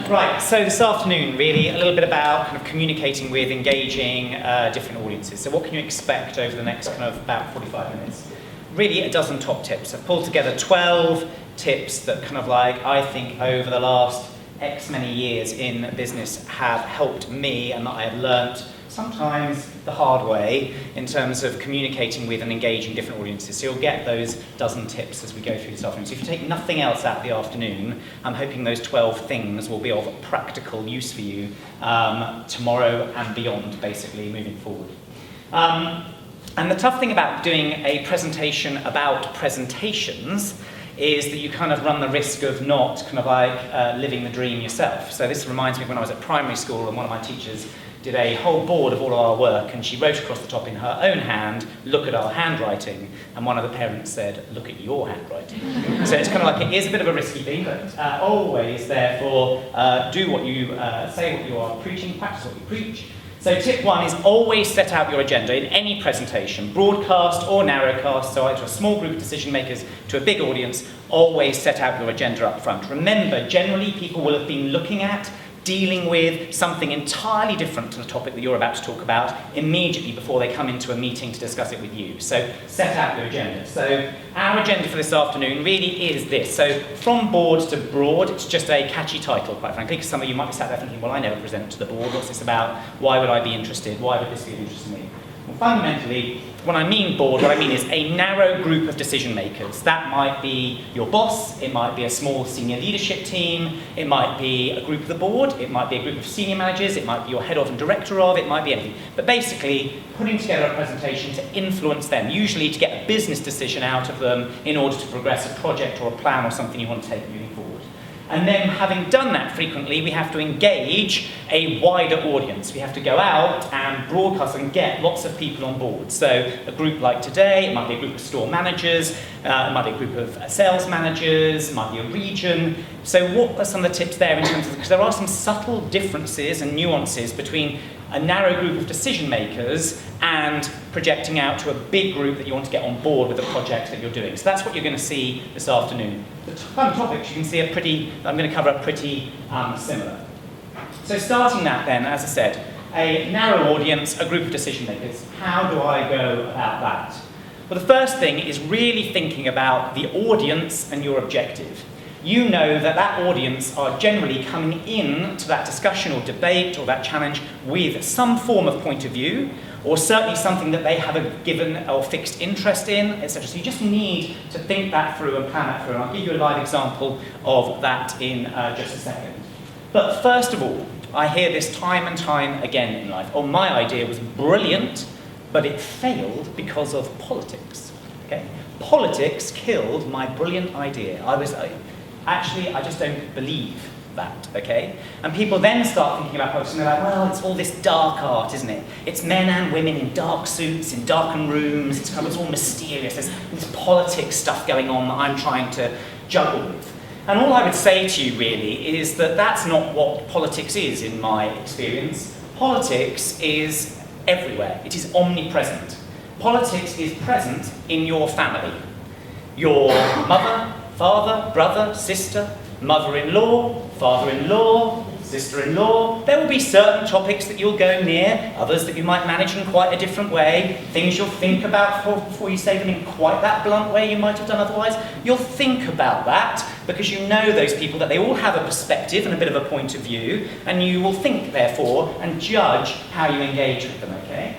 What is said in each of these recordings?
Right, so this afternoon, really, a little bit about kind of communicating with, engaging different audiences. So what can you expect over the next kind of about 45 minutes? Really, a dozen top tips. I've pulled together 12 tips that kind of like, I think over the last X many years in business have helped me and that I have learnt sometimes the hard way in terms of communicating with and engaging different audiences. So you'll get those dozen tips as we go through this afternoon. So if you take nothing else out of the afternoon, I'm hoping those 12 things will be of practical use for you tomorrow and beyond, basically, moving forward. And the tough thing about doing a presentation about presentations is that you kind of run the risk of not kind of like living the dream yourself. So this reminds me of when I was at primary school and one of my teachers did a whole board of all of our work, and she wrote across the top in her own hand, "Look at our handwriting," and one of the parents said, "Look at your handwriting." So it's kind of like, it is a bit of a risky thing, but always, therefore, do what you say, what you are preaching, practice what you preach. So tip one is always set out your agenda in any presentation, broadcast or narrowcast, so either a small group of decision makers to a big audience, always set out your agenda up front. Remember, generally people will have been looking at, dealing with something entirely different to the topic that you're about to talk about immediately before they come into a meeting to discuss it with you. So set out your agenda. So our agenda for this afternoon really is this. So from board to broad, it's just a catchy title, quite frankly, because some of you might be sat there thinking, well, I never present to the board. What's this about? Why would I be interested? Why would this be of interest to me? Well, fundamentally, when I mean board, what I mean is a narrow group of decision makers. That might be your boss, it might be a small senior leadership team, it might be a group of the board, it might be a group of senior managers, it might be your head of and director of, it might be anything. But basically, putting together a presentation to influence them, usually to get a business decision out of them in order to progress a project or a plan or something you want to take moving forward. And then, having done that frequently, we have to engage a wider audience. We have to go out and broadcast and get lots of people on board. So a group like today, it might be a group of store managers, it might be a group of sales managers, it might be a region. So what are some of the tips there in terms of, because there are some subtle differences and nuances between a narrow group of decision makers and projecting out to a big group that you want to get on board with the project that you're doing. So that's what you're going to see this afternoon. The kind of topics you can see I'm going to cover are pretty similar. So starting that then, as I said, a narrow audience, a group of decision makers. How do I go about that? Well, the first thing is really thinking about the audience and your objective. You know that that audience are generally coming in to that discussion or debate or that challenge with some form of point of view, or certainly something that they have a given or fixed interest in, etc. So you just need to think that through and plan that through. And I'll give you a live example of that in just a second. But first of all, I hear this time and time again in life. Oh, my idea was brilliant, but it failed because of politics. Okay? Politics killed my brilliant idea. I just don't believe that, okay? And people then start thinking about politics and they're like, well, it's all this dark art, isn't it? It's men and women in dark suits, in darkened rooms, it's all mysterious, there's this politics stuff going on that I'm trying to juggle with. And all I would say to you really is that that's not what politics is in my experience. Politics is everywhere, it is omnipresent. Politics is present in your family. Your mother, father, brother, sister, mother-in-law, father-in-law, sister-in-law. There will be certain topics that you'll go near, others that you might manage in quite a different way, things you'll think about before you say them in quite that blunt way you might have done otherwise. You'll think about that because you know those people, that they all have a perspective and a bit of a point of view, and you will think, therefore, and judge how you engage with them, okay?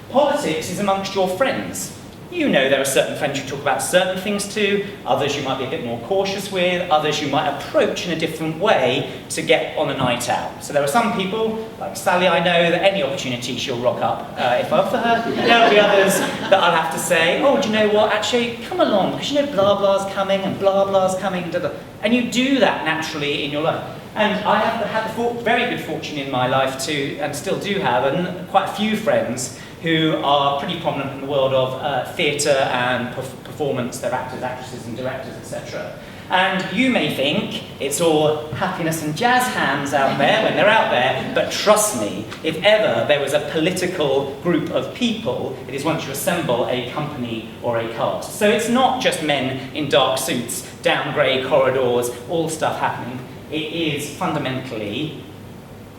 Politics is amongst your friends. You know there are certain friends you talk about certain things to, others you might be a bit more cautious with, others you might approach in a different way to get on a night out. So there are some people, like Sally, I know that any opportunity she'll rock up if I offer her. There will be others that I'll have to say, oh, do you know what, actually, come along, because you know blah blah's coming and blah blah's coming, da, da. And you do that naturally in your life. And I have had the very good fortune in my life to, and still do have, and quite a few friends who are pretty prominent in the world of theatre and performance. They're actors, actresses and directors, etc. And you may think it's all happiness and jazz hands out there when they're out there, but trust me, if ever there was a political group of people, it is once you assemble a company or a cast. So it's not just men in dark suits down grey corridors, all stuff happening. It is fundamentally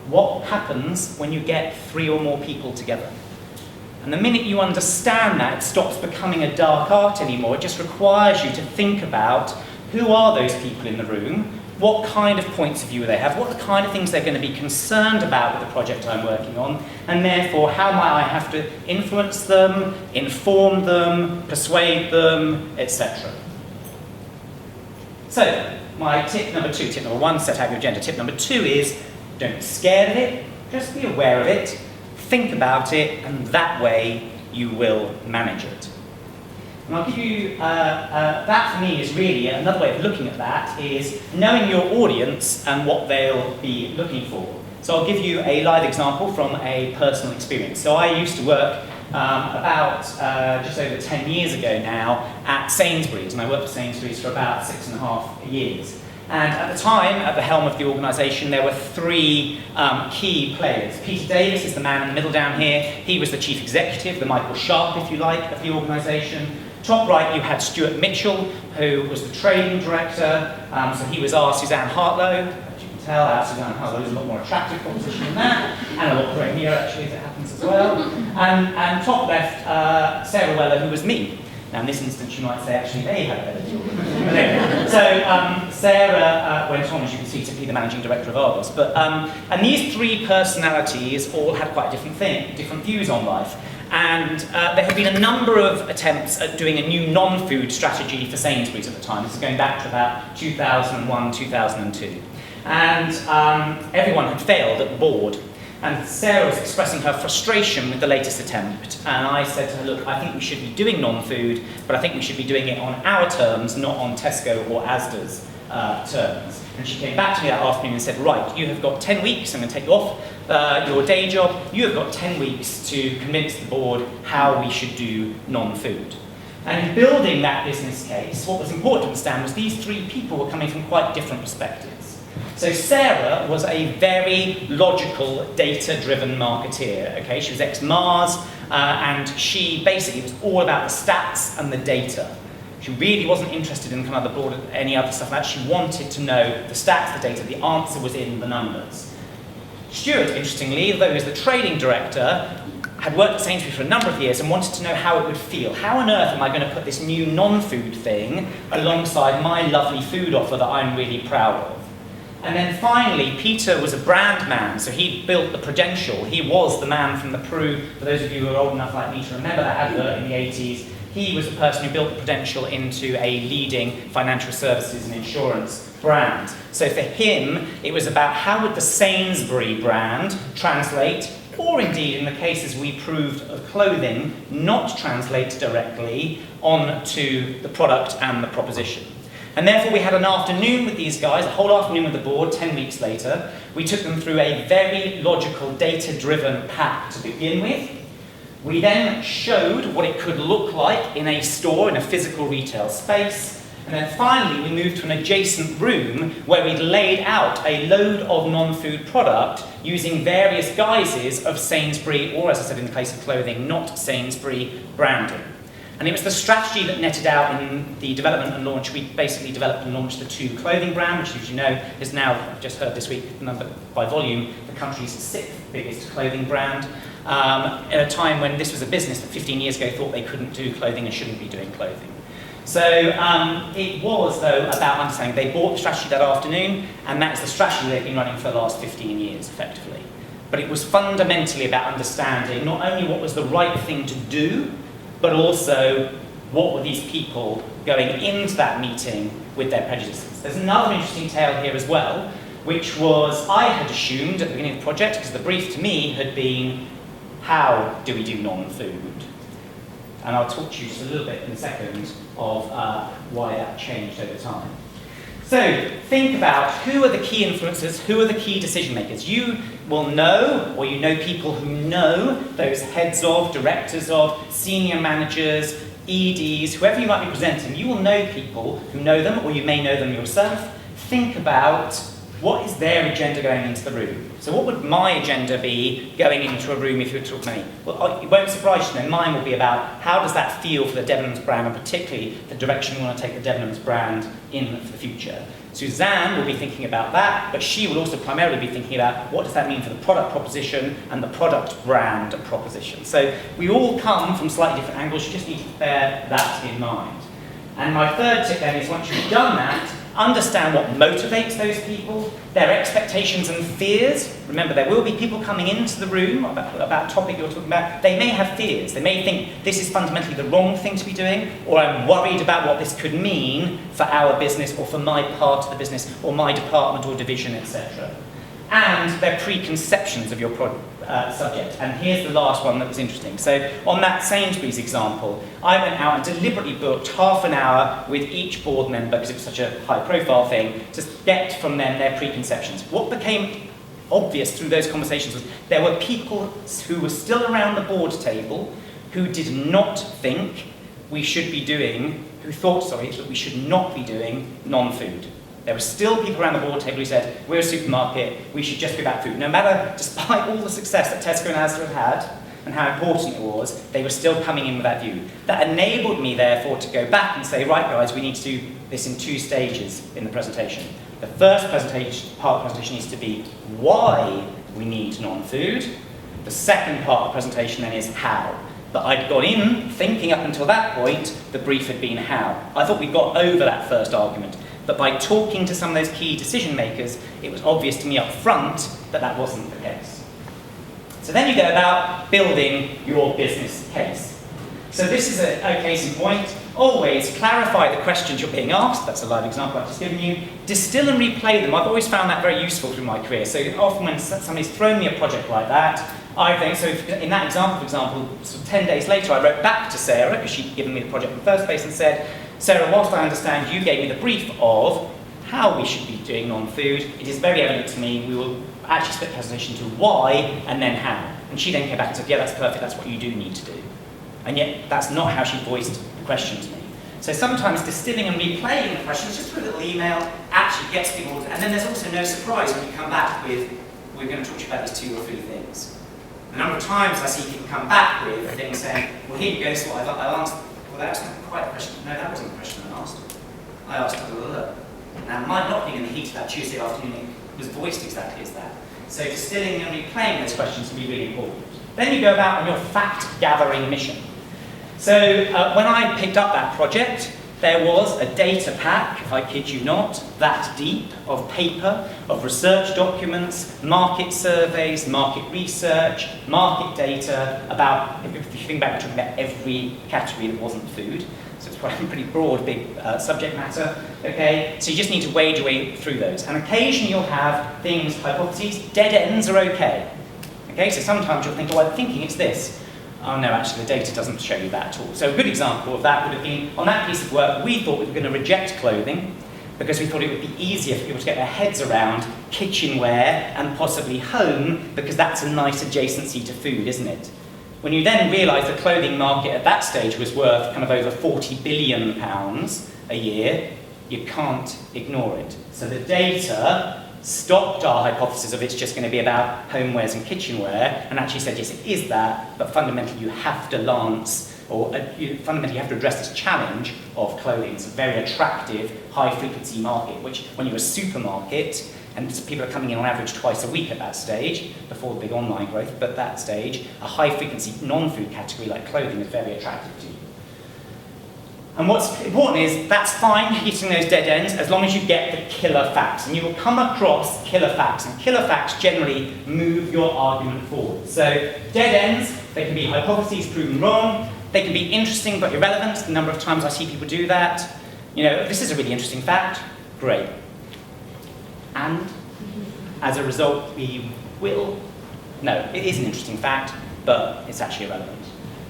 what happens when you get 3 or more people together. And the minute you understand that, it stops becoming a dark art anymore. It just requires you to think about who are those people in the room, what kind of points of view they have, what are the kind of things they're going to be concerned about with the project I'm working on, and therefore how might I have to influence them, inform them, persuade them, etc. So, my tip number 2, tip number 1, set out your agenda. Tip number 2 is, don't be scared of it, just be aware of it, think about it, and that way you will manage it. And I'll give you, that for me is really, another way of looking at that is knowing your audience and what they'll be looking for. So I'll give you a live example from a personal experience. So I used to work about just over 10 years ago now at Sainsbury's, and I worked for Sainsbury's for about 6.5 years. And at the time, at the helm of the organisation, there were 3 key players. Peter Davis is the man in the middle down here. He was the chief executive, the Michael Sharp, if you like, of the organisation. Top right, you had Stuart Mitchell, who was the trading director. So he was our Suzanne Hartlow. As you can tell, our Suzanne Hartlow is a lot more attractive proposition than that, and a lot grey hair, actually, as it happens as well. And top left, Sarah Weller, who was me. Now, in this instance, you might say, actually, they had a better deal. But anyway, so Sarah went on, as you can see, to be the managing director of Argos. But, and these 3 personalities all had quite different views on life. And there had been a number of attempts at doing a new non-food strategy for Sainsbury's at the time. This is going back to about 2001, 2002. And everyone had failed at the board. And Sarah was expressing her frustration with the latest attempt. And I said to her, look, I think we should be doing non-food, but I think we should be doing it on our terms, not on Tesco or Asda's terms. And she came back to me that afternoon and said, right, you have got 10 weeks, I'm going to take you off your day job, you have got 10 weeks to convince the board how we should do non-food. And in building that business case, what was important to understand was these 3 people were coming from quite different perspectives. So Sarah was a very logical, data-driven marketeer. Okay, she was ex-Mars, and she basically was all about the stats and the data. She really wasn't interested in kind of the broader, any other stuff like that. She wanted to know the stats, the data. The answer was in the numbers. Stuart, interestingly, though he was the trading director, had worked at Sainsbury's for a number of years and wanted to know how it would feel. How on earth am I going to put this new non-food thing alongside my lovely food offer that I'm really proud of? And then finally, Peter was a brand man, so he built the Prudential. He was the man from the Pru, for those of you who are old enough like me to remember that advert in the 80s. He was the person who built the Prudential into a leading financial services and insurance brand. So for him, it was about how would the Sainsbury brand translate, or indeed, in the cases we proved of clothing, not translate directly onto the product and the proposition. And therefore we had an afternoon with these guys, a whole afternoon with the board, 10 weeks later. We took them through a very logical, data-driven pack to begin with. We then showed what it could look like in a store, in a physical retail space. And then finally we moved to an adjacent room where we'd laid out a load of non-food product using various guises of Sainsbury, or as I said in the case of clothing, not Sainsbury branding. And it was the strategy that netted out in the development and launch. We basically developed and launched the Tu clothing brand, which, as you know, is now, I've just heard this week, number by volume, the country's 6th biggest clothing brand. At a time when this was a business that 15 years ago thought they couldn't do clothing and shouldn't be doing clothing. So it was, though, about understanding. They bought the strategy that afternoon, and that's the strategy they've been running for the last 15 years, effectively. But it was fundamentally about understanding not only what was the right thing to do, but also what were these people going into that meeting with their prejudices. There's another interesting tale here as well, which was I had assumed at the beginning of the project, because the brief to me had been, how do we do non-food? And I'll talk to you just a little bit in a second of why that changed over time. So think about who are the key influencers, who are the key decision makers. You will know, or you know people who know those heads of, directors of, senior managers, EDs, whoever you might be presenting. You will know people who know them, or you may know them yourself. Think about What is their agenda going into the room? So what would my agenda be going into a room if you were talking to me? Well, it won't surprise you, then mine will be about how does that feel for the Debenhams brand, and particularly the direction we want to take the Debenhams brand in for the future. Suzanne will be thinking about that, but she will also primarily be thinking about what does that mean for the product proposition and the product brand proposition. So we all come from slightly different angles, you just need to bear that in mind. And my third tip then is once you've done that, understand what motivates those people, their expectations and fears. Remember, there will be people coming into the room about topic you're talking about. They may have fears. They may think this is fundamentally the wrong thing to be doing, or I'm worried about what this could mean for our business or for my part of the business or my department or division, etc. And their preconceptions of your subject. And here's the last one that was interesting. So on that Sainsbury's example, I went out and deliberately booked half an hour with each board member, because it was such a high-profile thing, to get from them their preconceptions. What became obvious through those conversations was there were people who were still around the board table who did not think we should be doing, who thought, that we should not be doing non-food. There were still people around the board table who said, we're a supermarket, we should just be about food. No matter, despite all the success that Tesco and Asda had had, and how important it was, they were still coming in with that view. That enabled me, therefore, to go back and say, right guys, we need to do this in 2 stages in the presentation. The first part of the presentation needs to be why we need non-food. The second part of the presentation then is how. But I'd gone in thinking up until that point, the brief had been how. I thought we got over that first argument. But by talking to some of those key decision makers, it was obvious to me up front that that wasn't the case. So then you go about building your business case. So this is a case in point. Always clarify the questions you're being asked. That's a live example I've just given you. Distill and replay them. I've always found that very useful through my career. So often when somebody's thrown me a project like that, I think, so in that example, for example, sort of 10 days later, I wrote back to Sarah, because she'd given me the project in the first place, and said, Sarah, whilst I understand you gave me the brief of how we should be doing non-food, it is very evident to me we will actually split the presentation to why and then how. And she then came back and said, yeah, that's perfect, that's what you do need to do. And yet, that's not how she voiced the question to me. So sometimes distilling and replaying the questions just through a little email actually gets people, and then there's also no surprise when you come back with, we're going to talk to you about these 2 or 3 things. A number of times I see people come back with things saying, well, here you go, this is what I asked. Well, that's not quite the question. No, that wasn't the question I asked. I asked, Now, my not being in the heat of that Tuesday afternoon was voiced exactly as that. So distilling and replaying those questions can be really important. Then you go about on your fact-gathering mission. So when I picked up that project, there was a data pack, if I kid you not, that deep of paper, of research documents, market surveys, market research, market data about, if you think back, we're talking about every category that wasn't food. So it's quite a pretty broad, big subject matter, okay? So you just need to wade your way through those. And occasionally you'll have things, hypotheses, dead ends are okay. Okay, so sometimes you'll think, oh, I'm thinking it's this. Oh no, actually the data doesn't show you that at all. So a good example of that would have been, on that piece of work, we thought we were going to reject clothing because we thought it would be easier for people to get their heads around kitchenware and possibly home, because that's a nice adjacency to food, isn't it? When you then realise the clothing market at that stage was worth kind of over £40 billion a year, you can't ignore it. So the data stopped our hypothesis of it's just going to be about homewares and kitchenware, and actually said, yes, it is that, but fundamentally you have to fundamentally you have to address this challenge of clothing. It's a very attractive, high-frequency market, which when you're a supermarket, and people are coming in on average twice a week at that stage, before the big online growth, but at that stage, a high-frequency non-food category like clothing is very attractive to you. And what's important is, that's fine, hitting those dead ends, as long as you get the killer facts. And you will come across killer facts, and killer facts generally move your argument forward. So, dead ends, they can be hypotheses proven wrong, they can be interesting but irrelevant. The number of times I see people do that. You know, this is a really interesting fact, great. And, as a result, we will... No, it is an interesting fact, but it's actually irrelevant.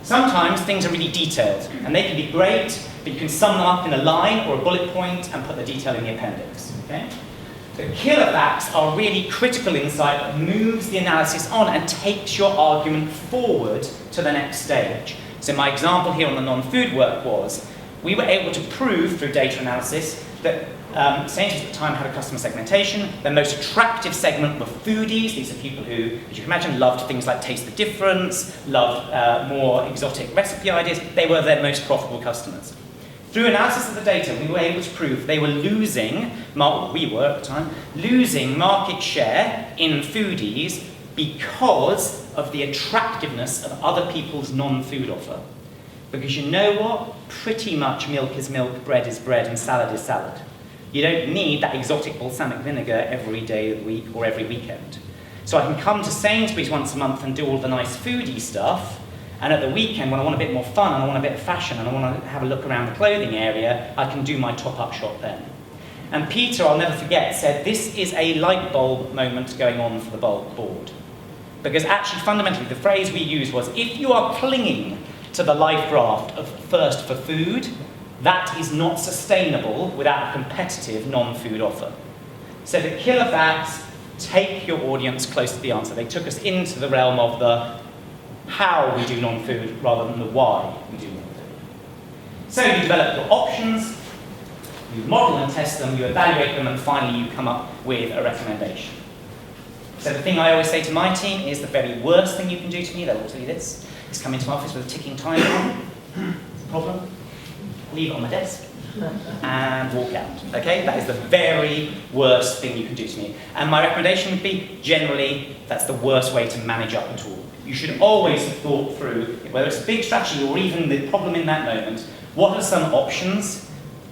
Sometimes things are really detailed, and they can be great, but you can sum them up in a line or a bullet point and put the detail in the appendix. Okay? The killer facts are really critical insight that moves the analysis on and takes your argument forward to the next stage. So my example here on the non-food work was, we were able to prove through data analysis that Sainsbury's at the time had a customer segmentation. Their most attractive segment were foodies. These are people who, as you can imagine, loved things like Taste the Difference, loved more exotic recipe ideas. They were their most profitable customers. Through analysis of the data, we were able to prove they were losing, we were at the time, losing market share in foodies because of the attractiveness of other people's non-food offer. Because you know what? Pretty much milk is milk, bread is bread, and salad is salad. You don't need that exotic balsamic vinegar every day of the week or every weekend. So I can come to Sainsbury's once a month and do all the nice foodie stuff, and at the weekend, when I want a bit more fun, and I want a bit of fashion, and I want to have a look around the clothing area, I can do my top-up shop then. And Peter, I'll never forget, said this is a light bulb moment going on for the board. Because actually, fundamentally, the phrase we used was, if you are clinging to the life raft of thirst for food, that is not sustainable without a competitive non-food offer. So the killer facts take your audience close to the answer. They took us into the realm of the how we do non-food rather than the why we do non-food. So you develop your options, you model and test them, you evaluate them, and finally you come up with a recommendation. So the thing I always say to my team is the very worst thing you can do to me, they'll all tell you this, is come into my office with a ticking time bomb. Problem? Leave it on my desk and walk out. Okay? That is the very worst thing you can do to me. And my recommendation would be, generally, that's the worst way to manage up a tool. You should always have thought through, whether it's a big strategy or even the problem in that moment, what are some options,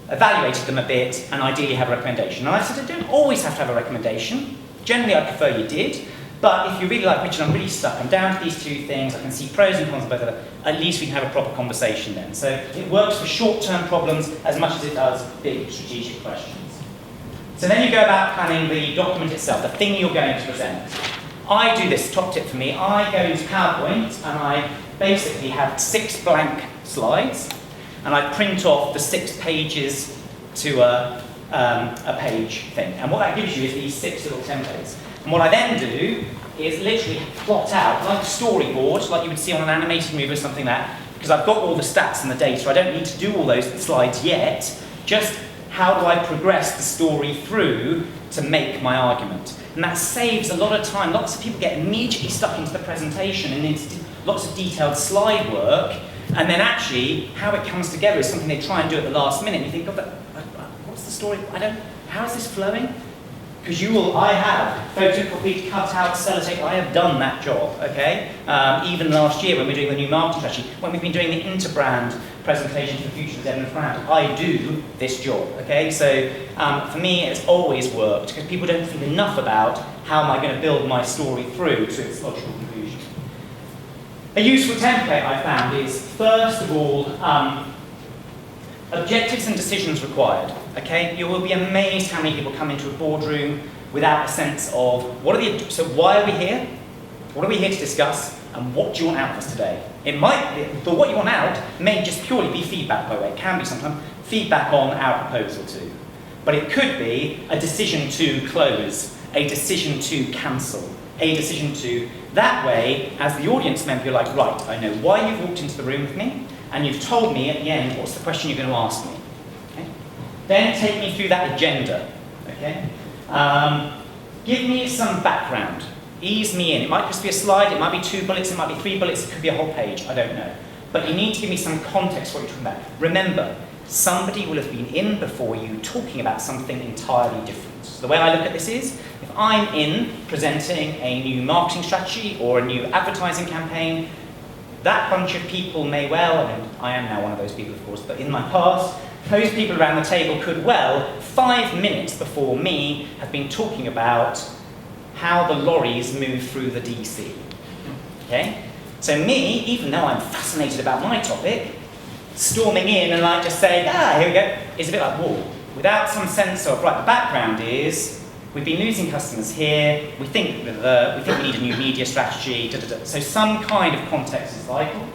evaluated them a bit, and ideally have a recommendation. And I said, I don't always have to have a recommendation. Generally, I prefer you did. But if you really like, Richard, I'm really stuck, I'm down to these two things, I can see pros and cons of both of them, at least we can have a proper conversation then. So it works for short-term problems as much as it does big strategic questions. So then you go about planning the document itself, the thing you're going to present. I do this, top tip for me, I go into PowerPoint and I basically have 6 blank slides and I print off the 6 pages to a page thing. And what that gives you is these 6 little templates. And what I then do is literally plot out, like a storyboard, like you would see on an animated movie or something like that, because I've got all the stats and the data, I don't need to do all those slides yet, just how do I progress the story through to make my argument. And that saves a lot of time. Lots of people get immediately stuck into the presentation and into lots of detailed slide work, and then actually how it comes together is something they try and do at the last minute. And you think, oh, but what's the story? How is this flowing? Because I have photocopied, cut out, sellotape, I have done that job, okay? Even last year when we're doing the new marketing strategy, when we've been doing the interbrand presentation for the future of the Debenhams brand, I do this job, okay? So for me, it's always worked, because people don't think enough about how am I going to build my story through to its logical conclusion. A useful template I found is, first of all, objectives and decisions required. Okay, you will be amazed how many people come into a boardroom without a sense of so why are we here? What are we here to discuss? And what do you want out of us today? It might be, but what you want out may just purely be feedback, by the way. It can be sometimes feedback on our proposal too. But it could be a decision to close, a decision to cancel, a decision to, that way, as the audience member, you're like, right, I know why you've walked into the room with me, and you've told me at the end what's the question you're going to ask me. Okay? Then take me through that agenda. Okay? Give me some background. Ease me in. It might just be a slide, it might be 2 bullets, it might be 3 bullets, it could be a whole page, I don't know. But you need to give me some context for what you're talking about. Remember, somebody will have been in before you talking about something entirely different. So the way I look at this is, if I'm in presenting a new marketing strategy or a new advertising campaign, that bunch of people may well, and I am now one of those people of course, but in my past, those people around the table could well, 5 minutes before me, have been talking about how the lorries move through the DC. Okay? So me, even though I'm fascinated about my topic, storming in and like just saying, here we go, is a bit like, whoa, without some sense of, right, the background is, we've been losing customers here, we think we need a new media strategy, So some kind of context is vital.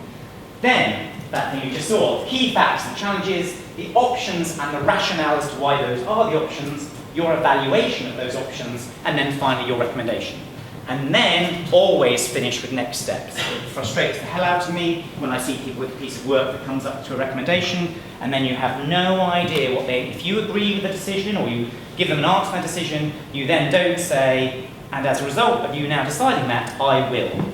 Then, that thing you just saw, key facts and challenges, the options and the rationale as to why those are the options, your evaluation of those options, and then finally your recommendation. And then always finish with next steps. It frustrates the hell out of me when I see people with a piece of work that comes up to a recommendation, and then you have no idea what if you agree with the decision or you give them an answer to that decision, you then don't say, and as a result of you now deciding that, I will.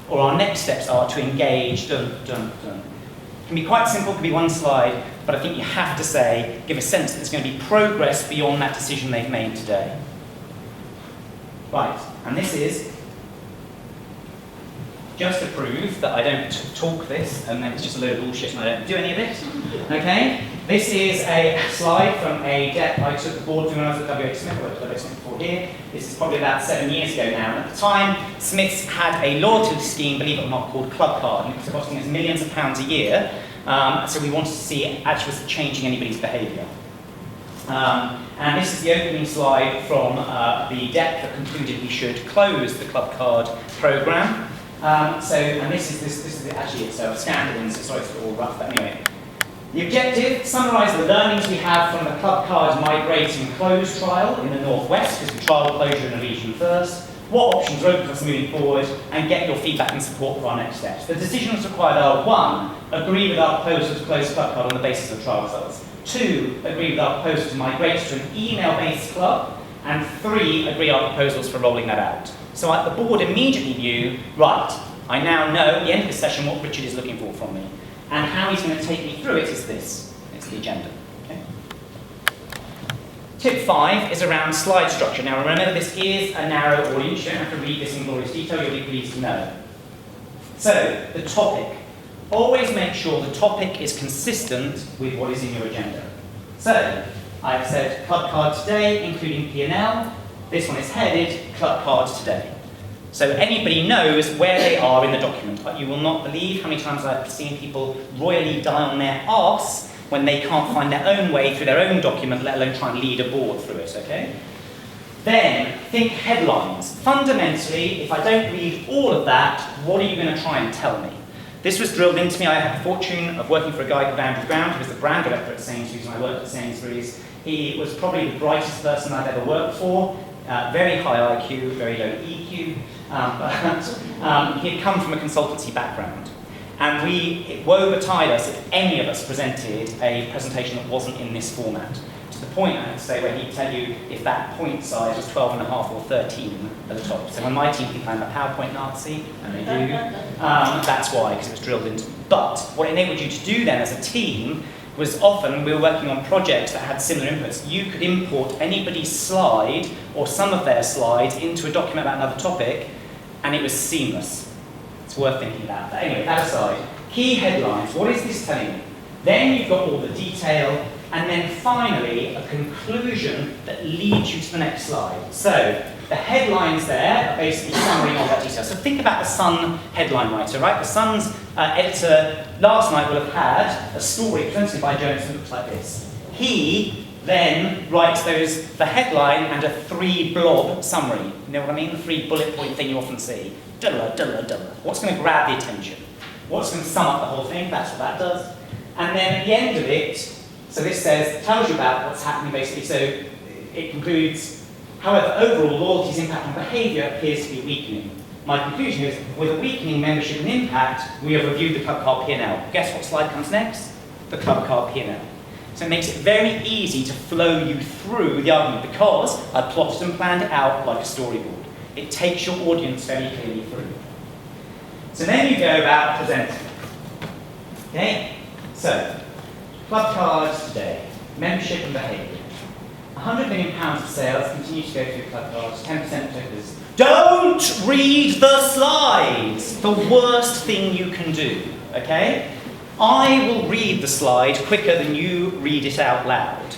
Or our next steps are to engage, dun, dun, dun. It can be quite simple, it can be one slide, but I think you have to say, give a sense that there's going to be progress beyond that decision they've made today. Right, and this is just to prove that I don't talk this and then it's just a load of bullshit and I don't do any of it. Okay? This is a slide from a deck I took the board through when I was at WH Smith. I worked at WH Smith before here. This is probably about 7 years ago now. And at the time, Smiths had a loyalty scheme, believe it or not, called Club Card. And it was costing us millions of pounds a year. So we wanted to see actually was it changing anybody's behaviour. And this is the opening slide from the deck that concluded we should close the Club Card programme. And this is actually it's scanned in, so sorry it's all rough, but anyway. The objective, summarise the learnings we have from the Club Card Migrate and Close trial in the Northwest, because we trialled closure in the region first, what options are open to us moving forward, and get your feedback and support for our next steps. The decisions required are 1, agree with our proposal to close Club Card on the basis of trial results. 2, agree with our proposal to migrate to an email-based club, and 3, agree our proposals for rolling that out. So the board immediately knew, right, I now know at the end of the session what Richard is looking for from me. And how he's going to take me through it is this. It's the agenda. Okay? Tip 5 is around slide structure. Now remember, this is a narrow audience. You don't have to read this in glorious detail, you'll be pleased to know. So, the topic. Always make sure the topic is consistent with what is in your agenda. So, I've said Club Card today, including P&L. This one is headed Club Cards today. So anybody knows where they are in the document. But you will not believe how many times I've seen people royally die on their arse when they can't find their own way through their own document, let alone try and lead a board through it, okay? Then, think headlines. Fundamentally, if I don't read all of that, what are you going to try and tell me? This was drilled into me. I had the fortune of working for a guy called Andrew Brown, who was the brand director at Sainsbury's when I worked at Sainsbury's. He was probably the brightest person I've ever worked for. Very high IQ, very low EQ, but he had come from a consultancy background. And it woe betide us if any of us presented a presentation that wasn't in this format. To the point, I have to say, where he'd tell you if that point size was 12.5 or 13 at the top. So when my team think I'm a PowerPoint Nazi, and they do, that's why, because it was drilled into me. But what it enabled you to do then as a team was often we were working on projects that had similar inputs. You could import anybody's slide or some of their slides into a document about another topic, and it was seamless. It's worth thinking about. But anyway, that aside, key headlines. What is this telling you? Then you've got all the detail, and then finally a conclusion that leads you to the next slide. So the headlines there are basically summary of that detail. So think about the Sun headline writer, right? The Sun's editor last night will have had a story presented by Jones that looks like this. He then writes the headline and a 3-blob summary. You know what I mean? The 3-bullet point thing you often see. Dulla, dulla, dulla. What's going to grab the attention? What's going to sum up the whole thing? That's what that does. And then at the end of it, so this tells you about what's happening basically. So it concludes, however, overall loyalty's impact on behaviour appears to be weakening. My conclusion is, with a weakening membership and impact, we have reviewed the Club Card P&L. Guess what slide comes next? The Club Card P&L. So it makes it very easy to flow you through the argument because I've plotted and planned it out like a storyboard. It takes your audience very clearly through. So then you go about presenting. Okay? So, Club Cards today, membership and behaviour. £100 million of sales continue to go through Club Cards, 10% of tokens. Don't read the slides! The worst thing you can do, okay? I will read the slide quicker than you read it out loud.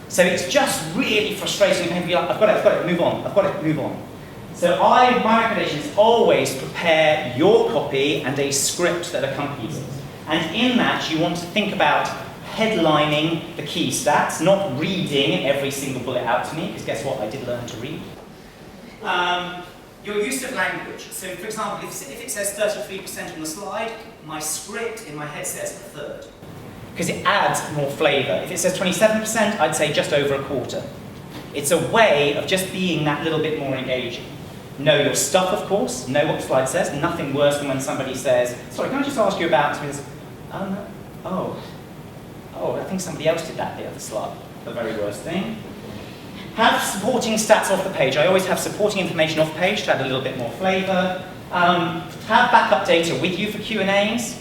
So it's just really frustrating and painful. I've got it, move on. So my recommendation is always prepare your copy and a script that accompanies it. And in that, you want to think about headlining the key stats, not reading every single bullet out to me, because guess what, I did learn to read. Your use of language. So for example, if it says 33% on the slide, my script in my head says a third. Because it adds more flavour. If it says 27%, I'd say just over a quarter. It's a way of just being that little bit more engaging. Know your stuff, of course. Know what the slide says. Nothing worse than when somebody says, sorry, can I just ask you about, oh, I think somebody else did that, the other slide. The very worst thing. Have supporting stats off the page. I always have supporting information off page to add a little bit more flavour. Have backup data with you for Q&As.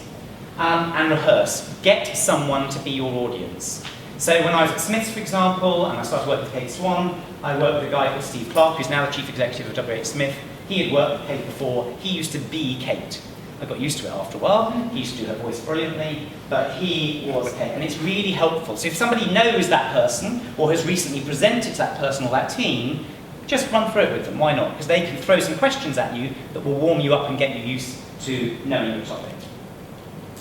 And rehearse. Get someone to be your audience. So when I was at Smith's, for example, and I started working with Kate Swan, I worked with a guy called Steve Clark, who's now the chief executive of WH Smith. He had worked with Kate before. He used to be Kate. I got used to it after a while. He used to do her voice brilliantly, but he was Kate. And it's really helpful. So if somebody knows that person, or has recently presented to that person or that team, just run through it with them. Why not? Because they can throw some questions at you that will warm you up and get you used to knowing the topic.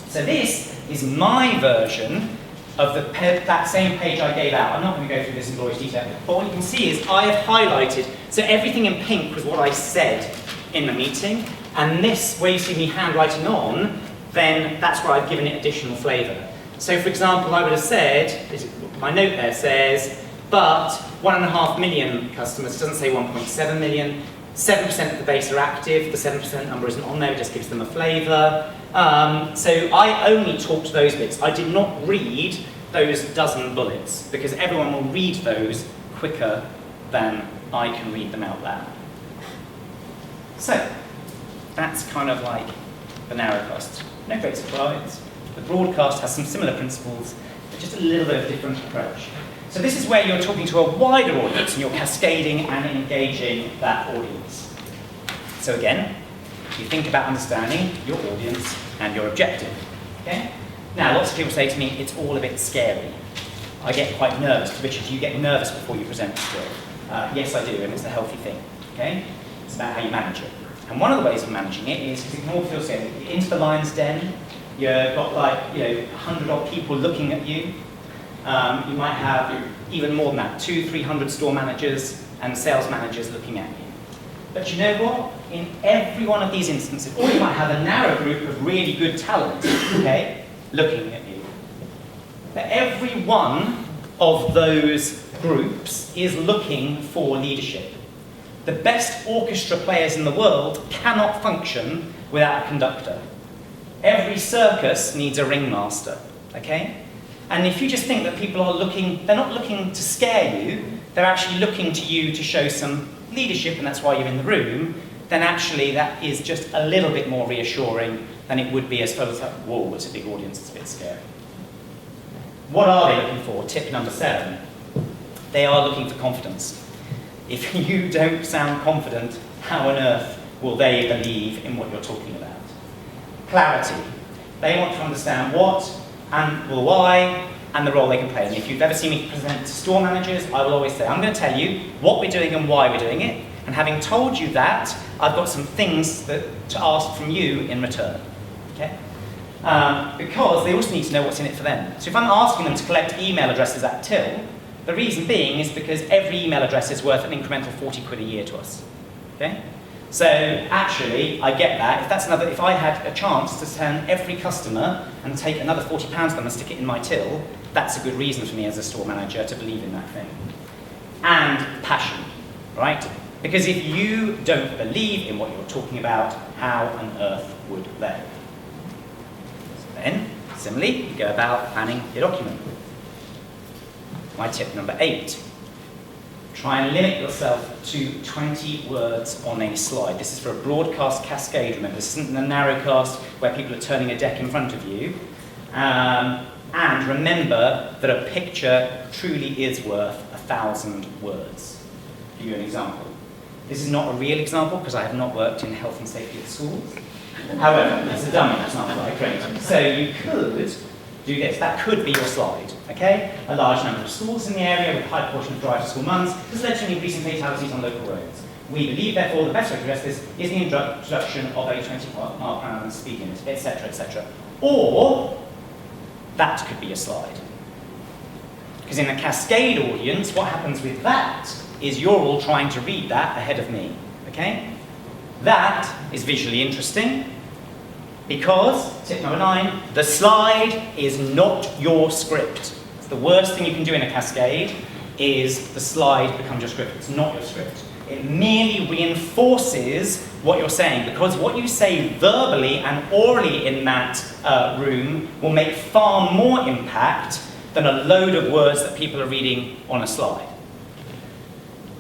So this is my version of that same page I gave out. I'm not going to go through this in glorious detail, but what you can see is I have highlighted, so everything in pink was what I said in the meeting, and this, where you see me handwriting on, then that's where I've given it additional flavour. So for example, I would have said, my note there says, but 1.5 million customers, it doesn't say 1.7 million, 7% of the base are active, the 7% number isn't on there, it just gives them a flavour. So I only talked those bits. I did not read those dozen bullets, because everyone will read those quicker than I can read them out loud. So, that's kind of like the narrowcast. No great surprise. The broadcast has some similar principles, but just a little bit of different approach. So this is where you're talking to a wider audience and you're cascading and engaging that audience. So again, you think about understanding your audience and your objective. Okay? Now, lots of people say to me, it's all a bit scary. I get quite nervous. Richard, do you get nervous before you present a skill? Yes, I do, and it's a healthy thing. Okay? It's about how you manage it. And one of the ways of managing it is, because it can all feel scary, you're into the lion's den, you've got 100 odd people looking at you. You might have even more than that, 200-300 store managers and sales managers looking at you. But you know what? In every one of these instances, or you might have a narrow group of really good talent, okay, looking at you. But every one of those groups is looking for leadership. The best orchestra players in the world cannot function without a conductor. Every circus needs a ringmaster, okay? And if you just think that people are looking, they're not looking to scare you, they're actually looking to you to show some leadership, and that's why you're in the room, then actually that is just a little bit more reassuring than it would be as far as like, whoa, it's a big audience, it's a bit scary. What are they looking for? Tip number 7. They are looking for confidence. If you don't sound confident, how on earth will they believe in what you're talking about? Clarity. They want to understand what and the why and the role they can play. And if you've ever seen me present to store managers, I will always say, I'm going to tell you what we're doing and why we're doing it. And having told you that, I've got some things to ask from you in return. Okay? Because they also need to know what's in it for them. So if I'm asking them to collect email addresses at Till, the reason being is because every email address is worth an incremental 40 quid a year to us. Okay? So actually, I get that. If I had a chance to turn every customer and take another £40 from them and stick it in my till, that's a good reason for me as a store manager to believe in that thing. And passion, right? Because if you don't believe in what you're talking about, how on earth would they? So then, similarly, you go about planning your document. My tip number 8. Try and limit yourself to 20 words on a slide. This is for a broadcast cascade, remember. This isn't a narrowcast where people are turning a deck in front of you. And remember that a picture truly is worth 1,000 words. I'll give you an example. This is not a real example because I have not worked in health and safety at schools. However, it's a dummy example I created. So you could do this. That could be your slide, okay? A large number of schools in the area with a high proportion of drive-to-school mums has led to an increase in fatalities on local roads. We believe, therefore, the best way to address this is the introduction of a 20-mile-per-hour speed limit, etc., etc. Or that could be a slide. Because in a cascade audience, what happens with that is you're all trying to read that ahead of me, okay? That is visually interesting. Because, tip number 9, the slide is not your script. It's the worst thing you can do in a cascade is the slide becomes your script. It's not your script. It merely reinforces what you're saying, because what you say verbally and orally in that room will make far more impact than a load of words that people are reading on a slide.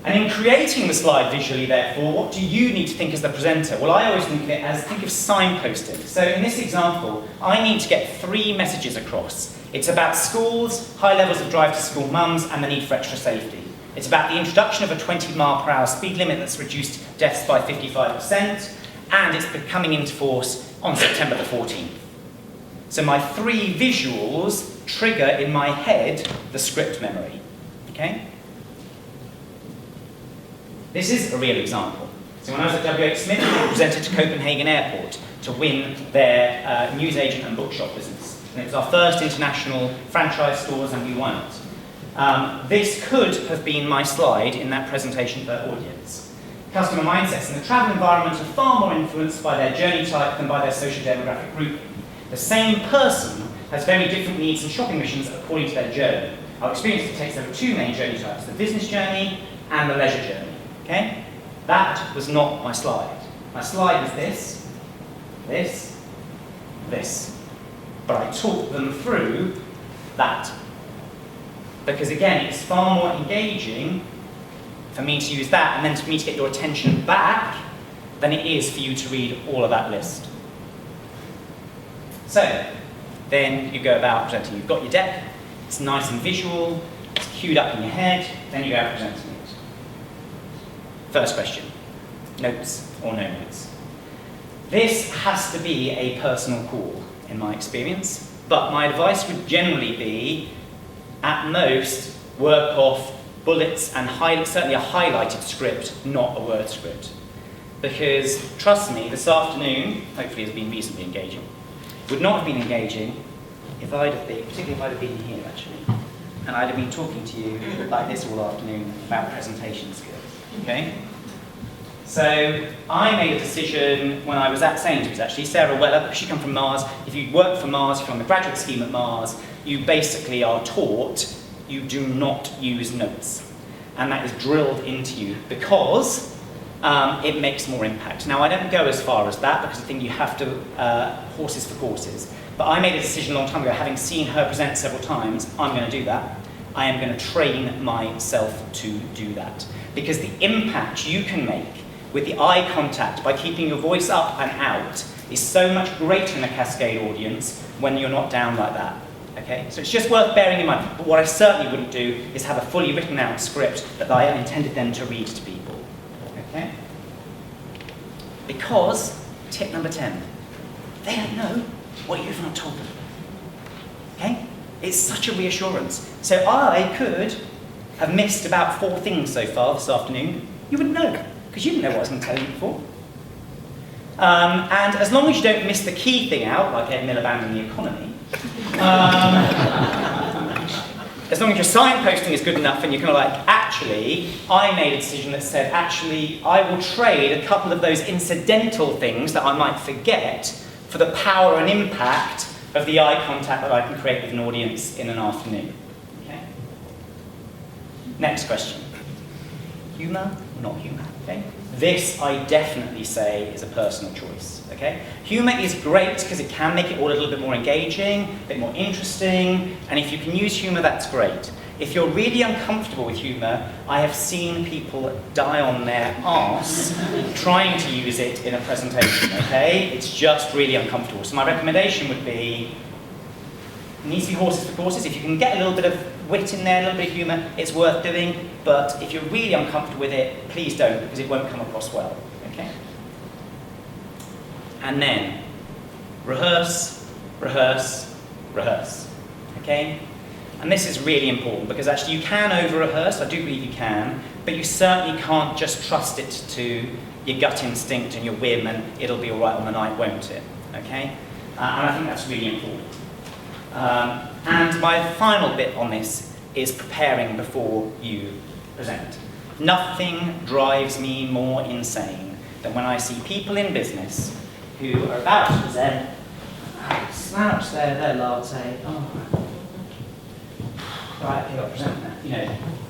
And in creating the slide visually, therefore, what do you need to think as the presenter? Well, I always think of it as, think of signposting. So in this example, I need to get 3 messages across. It's about schools, high levels of drive to school mums, and the need for extra safety. It's about the introduction of a 20-mile-per-hour speed limit that's reduced deaths by 55%, and it's coming into force on September the 14th. So my 3 visuals trigger in my head the script memory, okay? This is a real example. So when I was at WH Smith, I presented to Copenhagen Airport to win their newsagent and bookshop business. And it was our first international franchise stores, and we won it. This could have been my slide in that presentation to their audience. Customer mindsets in the travel environment are far more influenced by their journey type than by their social demographic grouping. The same person has very different needs and shopping missions according to their journey. Our experience dictates there are 2 main journey types, the business journey and the leisure journey. Okay? That was not my slide. My slide was this, this, this. But I talked them through that. Because again, it's far more engaging for me to use that and then for me to get your attention back than it is for you to read all of that list. So, then you go about presenting. You've got your deck, it's nice and visual, it's queued up in your head, then you go out presenting it. First question, notes or no notes? This has to be a personal call, in my experience, but my advice would generally be, at most, work off bullets and certainly a highlighted script, not a word script. Because, trust me, this afternoon, hopefully has been reasonably engaging. Would not have been engaging if I'd have been, particularly if I'd have been here actually, and I'd have been talking to you like this all afternoon about presentation skills. Okay? So I made a decision when I was at Sainsbury's actually. Sarah Weller, because she come from Mars, if you work for Mars, if you're on the graduate scheme at Mars, you basically are taught you do not use notes. And that is drilled into you because it makes more impact. Now I don't go as far as that because I think you have to, horses for courses. But I made a decision a long time ago, having seen her present several times, I'm going to do that. I am going to train myself to do that. Because the impact you can make with the eye contact by keeping your voice up and out is so much greater in a Cascade audience when you're not down like that. Okay? So it's just worth bearing in mind. But what I certainly wouldn't do is have a fully written out script that I intended them to read to people. Okay? Because, tip number 10, they don't know what you've not told them. Okay? It's such a reassurance. So I could have missed about 4 things so far this afternoon. You wouldn't know, because you didn't know what I was going to tell you before. And as long as you don't miss the key thing out, like Ed Miliband and the economy, as long as your signposting is good enough and you're kind of like, actually, I made a decision that said, actually, I will trade a couple of those incidental things that I might forget for the power and impact of the eye contact that I can create with an audience in an afternoon. Okay? Next question. Humour, not humour. Okay? This, I definitely say, is a personal choice. Okay? Humour is great because it can make it all a little bit more engaging, a bit more interesting, and if you can use humour, that's great. If you're really uncomfortable with humour, I have seen people die on their arse trying to use it in a presentation, okay? It's just really uncomfortable. So my recommendation would be, it needs to be horses for courses. If you can get a little bit of wit in there, a little bit of humour, it's worth doing. But if you're really uncomfortable with it, please don't, because it won't come across well, okay? And then, rehearse, rehearse, rehearse, okay? And this is really important because actually you can over-rehearse, I do believe you can, but you certainly can't just trust it to your gut instinct and your whim and it'll be all right on the night, won't it? Okay? And I think that's really important. And my final bit on this is preparing before you present. Nothing drives me more insane than when I see people in business who are about to present, slouch their latte, right, okay, I'll present that. You know,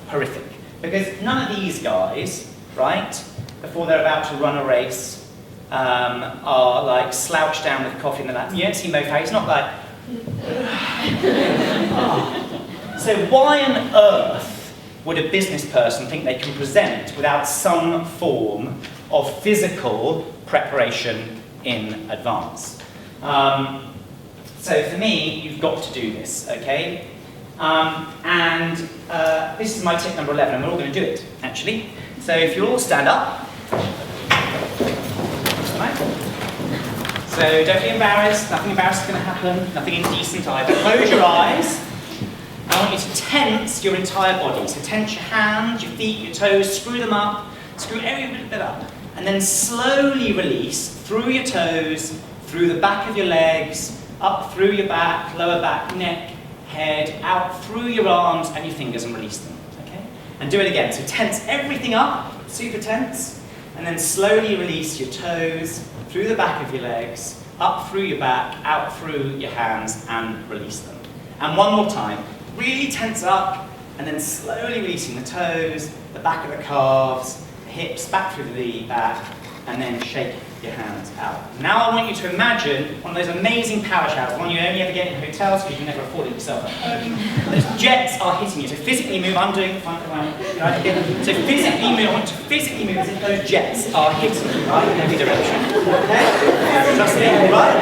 horrific. Because none of these guys right, before they're about to run a race, are like slouched down with coffee in the lap. You don't see Mo Farah, he's not like... So why on earth would a business person think they can present without some form of physical preparation in advance? So for me, you've got to do this, okay? This is my tip number 11, and we're all going to do it, actually. So if you all stand up. Right. So don't be embarrassed, nothing embarrassing is going to happen, nothing indecent either. Close your eyes. I want you to tense your entire body. So tense your hands, your feet, your toes, screw them up, screw every bit up. And then slowly release through your toes, through the back of your legs, up through your back, lower back, neck, head, out through your arms and your fingers and release them, okay? And do it again. So tense everything up, super tense, and then slowly release your toes, through the back of your legs, up through your back, out through your hands, and release them. And one more time. Really tense up, and then slowly releasing the toes, the back of the calves, the hips, back through the back, and then shake your hands out. Now I want you to imagine one of those amazing power showers, one you only ever get in hotels because you never afford it yourself at home. Those jets are hitting you. So physically move, I'm doing fine, right? So physically move, I want you to physically move as if those jets are hitting you, right, in every direction. Okay? Trust me, right?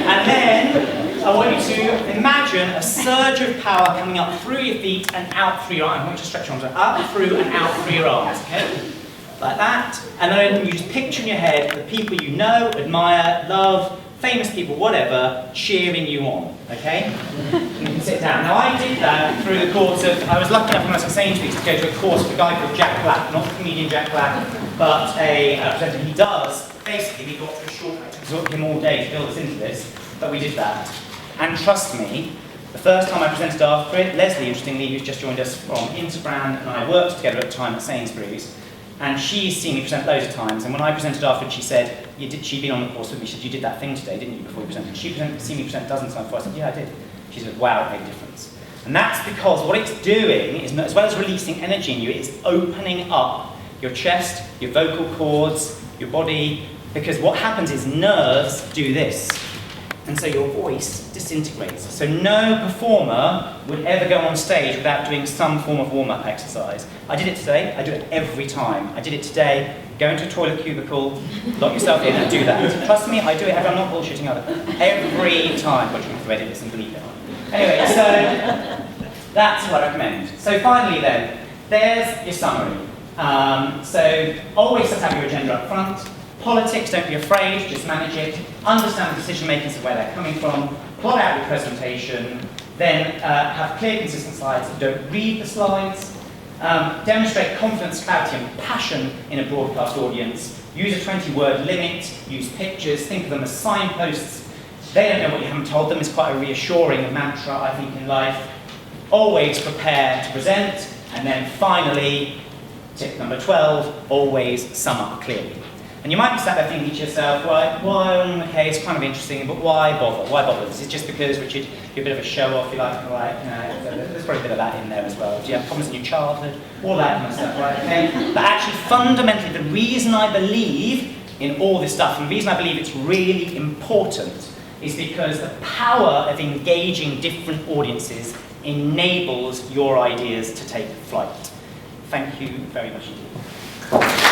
And then I want you to imagine a surge of power coming up through your feet and out through your arms. I want you to stretch your arms up through and out through your arms, okay? Like that. And then you just picture in your head the people you know, admire, love, famous people, whatever, cheering you on, okay? And you can sit down. Now I did that through the course of, I was lucky enough when I was at Sainsbury's to go to a course with a guy called Jack Black, not the comedian Jack Black, but a presenter. He does, basically, we got through a short, it took him all day to build us into this, but we did that. And trust me, the first time I presented after it, Leslie, interestingly, who's just joined us from Instagram, and I worked together at the time at Sainsbury's, and she's seen me present loads of times, and when I presented after, she said, she'd been on the course with me, she said, you did that thing today, didn't you, before you presented? She'd seen me present dozens of times before. I said, yeah, I did. She said, wow, it made a difference. And that's because what it's doing is, as well as releasing energy in you, it's opening up your chest, your vocal cords, your body, because what happens is nerves do this. And so your voice disintegrates. So no performer would ever go on stage without doing some form of warm-up exercise. I did it today, I do it every time. I did it today, go into a toilet cubicle, lock yourself in and do that. Trust me, I do it, I'm not bullshitting either. Every time. But you have to edit this and delete it. Anyway, so that's what I recommend. So finally then, there's your summary. So always just have your agenda up front. Politics, don't be afraid, just manage it. Understand the decision-makers of where they're coming from. Plot out your presentation. Then have clear, consistent slides. Don't read the slides. Demonstrate confidence, clarity, and passion in a broadcast audience. Use a 20-word limit. Use pictures. Think of them as signposts. They don't know what you haven't told them. It's quite a reassuring mantra, I think, in life. Always prepare to present. And then finally, tip number 12, always sum up clearly. And you might be sat there thinking to yourself, okay, it's kind of interesting, but why bother? Why bother? Is it just because, Richard, you're a bit of a show-off, you like, there's probably a bit of that in there as well. Do you have problems in your childhood? All that kind of stuff, right? Okay? But actually, fundamentally, the reason I believe in all this stuff, and the reason I believe it's really important, is because the power of engaging different audiences enables your ideas to take flight. Thank you very much indeed.